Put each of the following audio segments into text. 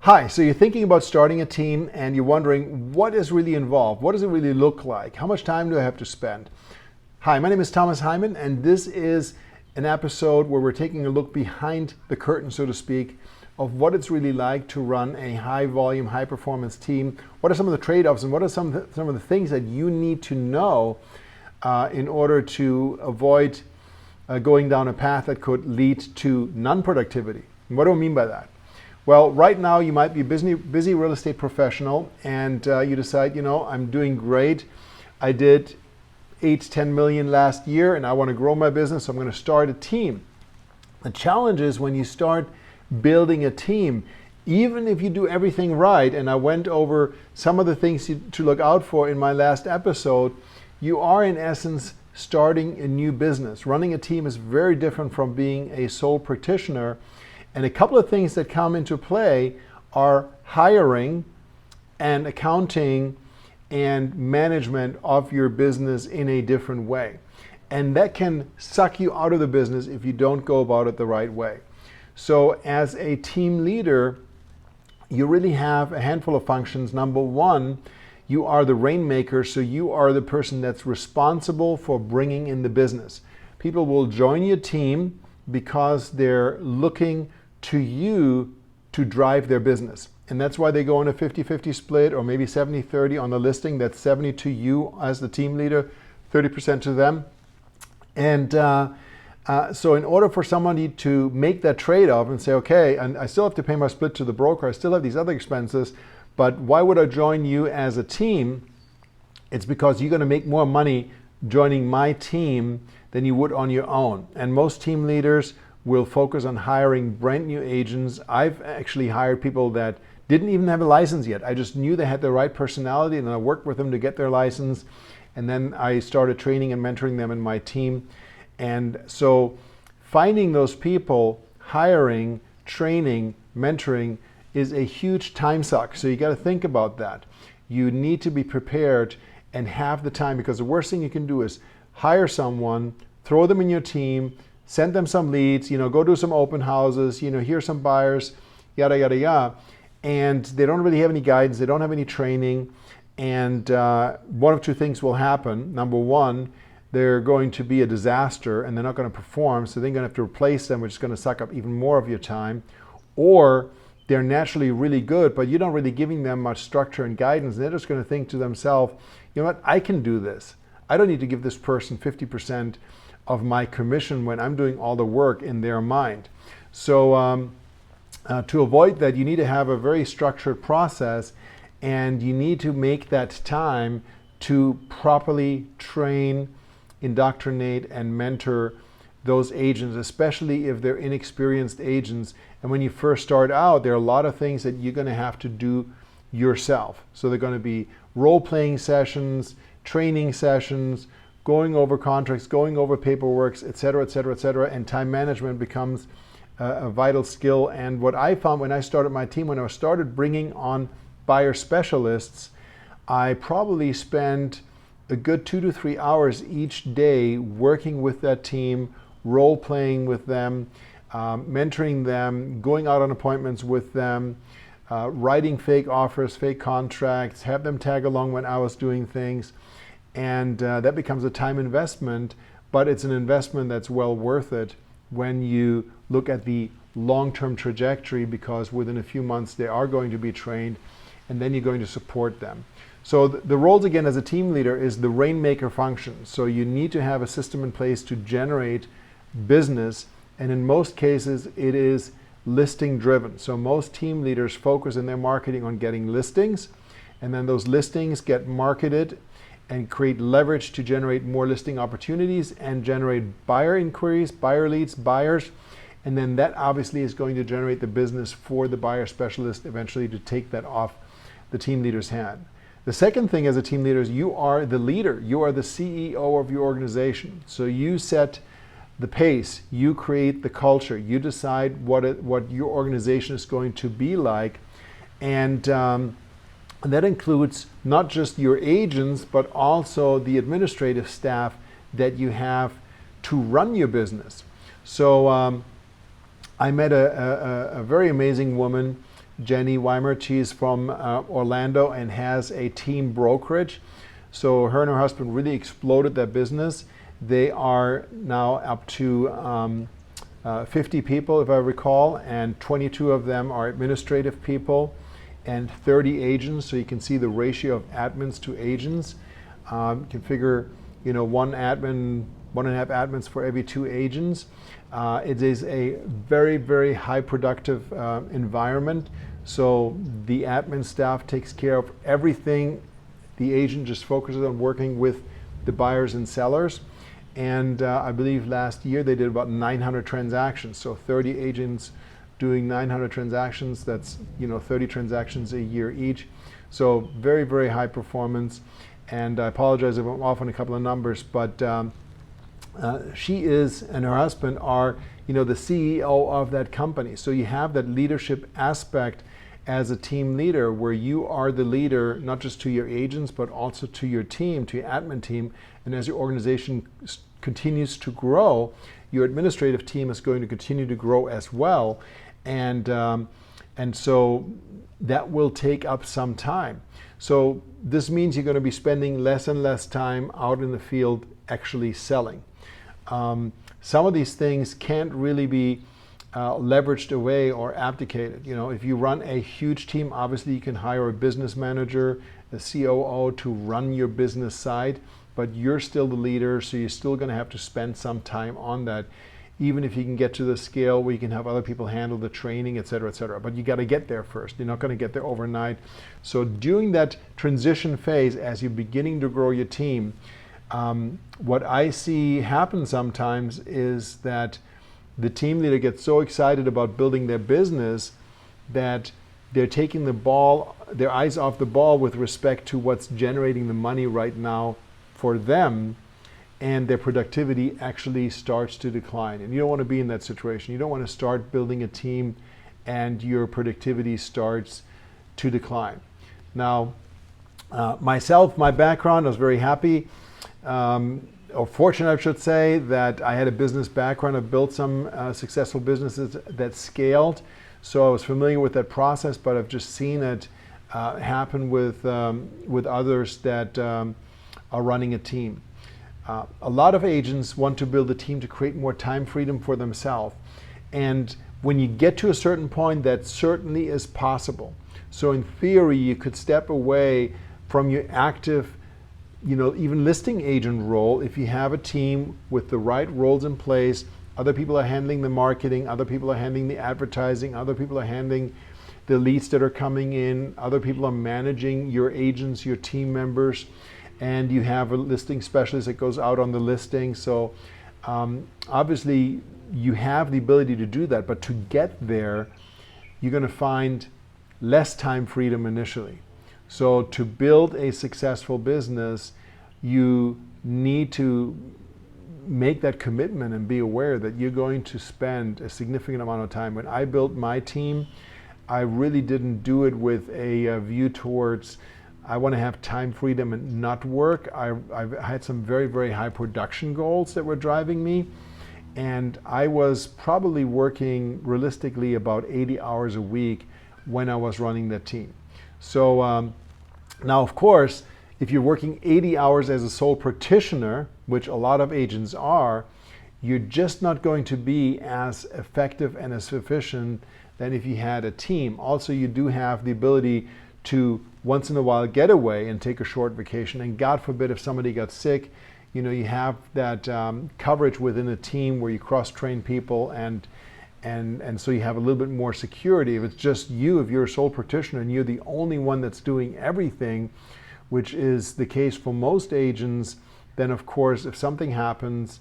Hi, so you're thinking about starting a team and you're wondering what is really involved? What does it really look like? How much time do I have to spend? Hi, my name is Heimann, and this is an episode where we're taking a look behind the curtain, so to speak, of what it's really like to run a high volume, high performance team. What are some of the trade-offs and what are some of the things that you need to know in order to avoid going down a path that could lead to non-productivity? And what do I mean by that? Well, right now you might be a busy real estate professional and you decide, I'm doing great. I did 8-10 million last year and I want to grow my business, so I'm going to start a team. The challenge is when you start building a team, even if you do everything right, and I went over some of the things to look out for in my last episode, you are in essence starting a new business. Running a team is very different from being a sole practitioner. And a couple of things that come into play are hiring and accounting and management of your business in a different way. And that can suck you out of the business if you don't go about it the right way. So as a team leader, you really have a handful of functions. Number one, you are the rainmaker, so you are the person that's responsible for bringing in the business. People will join your team because they're looking to you to drive their business. And that's why they go on a 50-50 split or maybe 70-30 on the listing. That's 70 to you as the team leader, 30% to them. And so in order for somebody to make that trade-off and say, okay, and I still have to pay my split to the broker, I still have these other expenses, but why would I join you as a team? It's because you're going to make more money joining my team than you would on your own. And most team leaders will focus on hiring brand new agents. I've actually hired people that didn't even have a license yet. I just knew they had the right personality and I worked with them to get their license. And then I started training and mentoring them in my team. And so finding those people, hiring, training, mentoring is a huge time suck. So you got to think about that. You need to be prepared and have the time, because the worst thing you can do is hire someone, throw them in your team, send them some leads, go do some open houses, hear some buyers, yada, yada, yada. And they don't really have any guidance, they don't have any training. And one of two things will happen. Number one, they're going to be a disaster and they're not going to perform, so they're going to have to replace them, which is going to suck up even more of your time. Or they're naturally really good, but you're not really giving them much structure and guidance. And they're just going to think to themselves, you know what, I can do this. I don't need to give this person 50% of my commission when I'm doing all the work in their mind. So to avoid that, you need to have a very structured process, and you need to make that time to properly train, indoctrinate, and mentor those agents, especially if they're inexperienced agents. And when you first start out, there are a lot of things that you're going to have to do yourself. So they're going to be role-playing sessions, training sessions, going over contracts, going over paperwork, et cetera, et cetera, et cetera, and time management becomes a vital skill. And what I found when I started my team, when I started bringing on buyer specialists, I probably spent a good 2 to 3 hours each day working with that team, role-playing with them, mentoring them, going out on appointments with them, writing fake offers, fake contracts, have them tag along when I was doing things. And that becomes a time investment, but it's an investment that's well worth it when you look at the long-term trajectory, because within a few months they are going to be trained and then you're going to support them. So the roles again as a team leader is the rainmaker function. So you need to have a system in place to generate business, and in most cases it is listing driven. So most team leaders focus in their marketing on getting listings, and then those listings get marketed and create leverage to generate more listing opportunities and generate buyer inquiries, buyer leads, buyers. And then that obviously is going to generate the business for the buyer specialist eventually to take that off the team leader's hand. The second thing as a team leader is you are the leader. You are the CEO of your organization. So you set the pace, you create the culture, you decide what your organization is going to be like. And that includes not just your agents, but also the administrative staff that you have to run your business. So I met a very amazing woman Jenny Weimer. She's from Orlando and has a team brokerage. So her and her husband really exploded that business. They are now up to 50 people, if I recall, and 22 of them are administrative people and 30 agents. So you can see the ratio of admins to agents. You can figure, one admin, 1.5 admins for every 2 agents. It is a very, very high productive environment. So the admin staff takes care of everything. The agent just focuses on working with the buyers and sellers. And I believe last year they did about 900 transactions. So 30 agents doing 900 transactions, that's 30 transactions a year each. So very, very high performance. And I apologize if I'm off on a couple of numbers, but she is and her husband are the CEO of that company. So you have that leadership aspect as a team leader, where you are the leader not just to your agents but also to your team, to your admin team. And as your organization continues to grow, your administrative team is going to continue to grow as well. And so that will take up some time. So this means you're going to be spending less and less time out in the field actually selling. Some of these things can't really be leveraged away or abdicated. If you run a huge team, obviously you can hire a business manager, a COO to run your business side, but you're still the leader, so you're still going to have to spend some time on that, even if you can get to the scale where you can have other people handle the training, et cetera, et cetera. But you got to get there first. You're not going to get there overnight. So during that transition phase, as you're beginning to grow your team, what I see happen sometimes is that the team leader gets so excited about building their business that they're taking their eyes off the ball with respect to what's generating the money right now for them, and their productivity actually starts to decline. And you don't want to be in that situation. You don't want to start building a team and your productivity starts to decline. Now, myself, my background, I was very happy, or fortunate, I should say, that I had a business background. I've built some successful businesses that scaled. So I was familiar with that process, but I've just seen it happen with others that are running a team. A lot of agents want to build a team to create more time freedom for themselves. And when you get to a certain point, that certainly is possible. So in theory, you could step away from your active, even listing agent role if you have a team with the right roles in place. Other people are handling the marketing, other people are handling the advertising, other people are handling the leads that are coming in, other people are managing your agents, your team members, and you have a listing specialist that goes out on the listing. So obviously you have the ability to do that, but to get there, you're going to find less time freedom initially. So to build a successful business, you need to make that commitment and be aware that you're going to spend a significant amount of time. When I built my team, I really didn't do it with a view towards I want to have time freedom and not work. I've had some very, very high production goals that were driving me. And I was probably working realistically about 80 hours a week when I was running that team. So now, of course, if you're working 80 hours as a sole practitioner, which a lot of agents are, you're just not going to be as effective and as efficient than if you had a team. Also, you do have the ability to once in a while get away and take a short vacation. And God forbid if somebody got sick, you have that coverage within a team where you cross-train people and so you have a little bit more security. If it's just you, if you're a sole practitioner and you're the only one that's doing everything, which is the case for most agents, then of course, if something happens,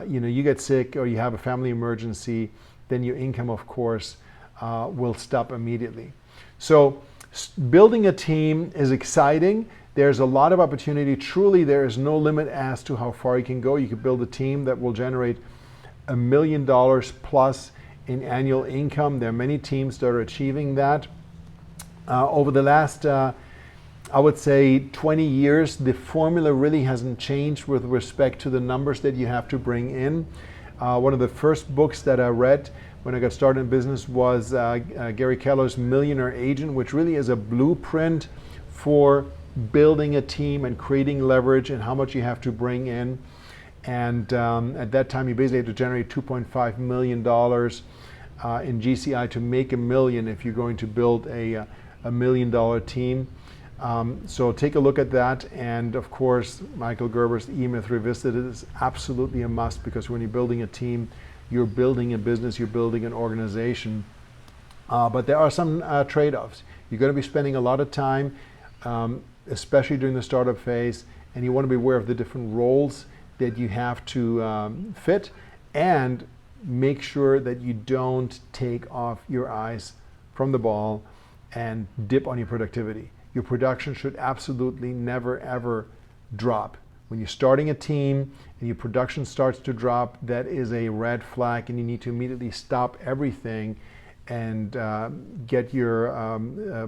you get sick or you have a family emergency, then your income, of course, will stop immediately. So building a team is exciting. There's a lot of opportunity. Truly, there is no limit as to how far you can go. You could build a team that will generate $1 million plus in annual income. There are many teams that are achieving that. Over the last, I would say, 20 years, the formula really hasn't changed with respect to the numbers that you have to bring in. One of the first books that I read when I got started in business was Gary Keller's Millionaire Agent, which really is a blueprint for building a team and creating leverage and how much you have to bring in. And at that time, you basically had to generate $2.5 million in GCI to make $1 million if you're going to build a $1 million team. So take a look at that. And of course, Michael Gerber's E-Myth Revisited is absolutely a must, because when you're building a team, you're building a business, you're building an organization. But there are some trade-offs. You're going to be spending a lot of time, especially during the startup phase, and you want to be aware of the different roles that you have to fit, and make sure that you don't take off your eyes from the ball and dip on your productivity. Your production should absolutely never ever drop. When you're starting a team and your production starts to drop, that is a red flag, and you need to immediately stop everything and get your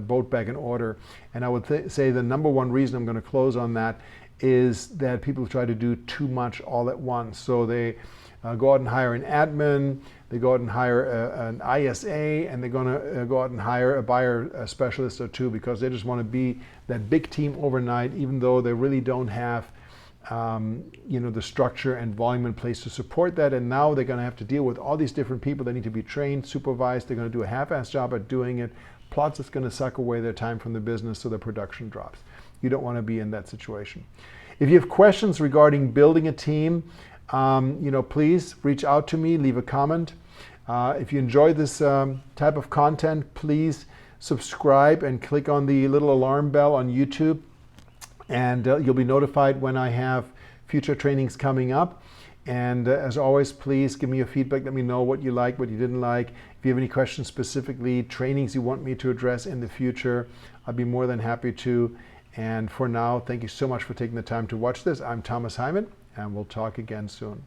boat back in order. And I would say the number one reason, I'm going to close on that, is that people try to do too much all at once. So they go out and hire an admin, they go out and hire an ISA, and they're going to go out and hire a buyer specialist or two, because they just want to be that big team overnight, even though they really don't have the structure and volume in place to support that. And now they're going to have to deal with all these different people. They need to be trained, supervised. They're going to do a half-assed job at doing it. Plus, it's going to suck away their time from the business, so their production drops. You don't want to be in that situation. If you have questions regarding building a team, please reach out to me, leave a comment. If you enjoy this type of content, please subscribe and click on the little alarm bell on YouTube, and you'll be notified when I have future trainings coming up. And as always, please give me your feedback. Let me know what you liked, what you didn't like. If you have any questions specifically, trainings you want me to address in the future, I'd be more than happy to. And for now, thank you so much for taking the time to watch this. I'm Thomas Heimann, and we'll talk again soon.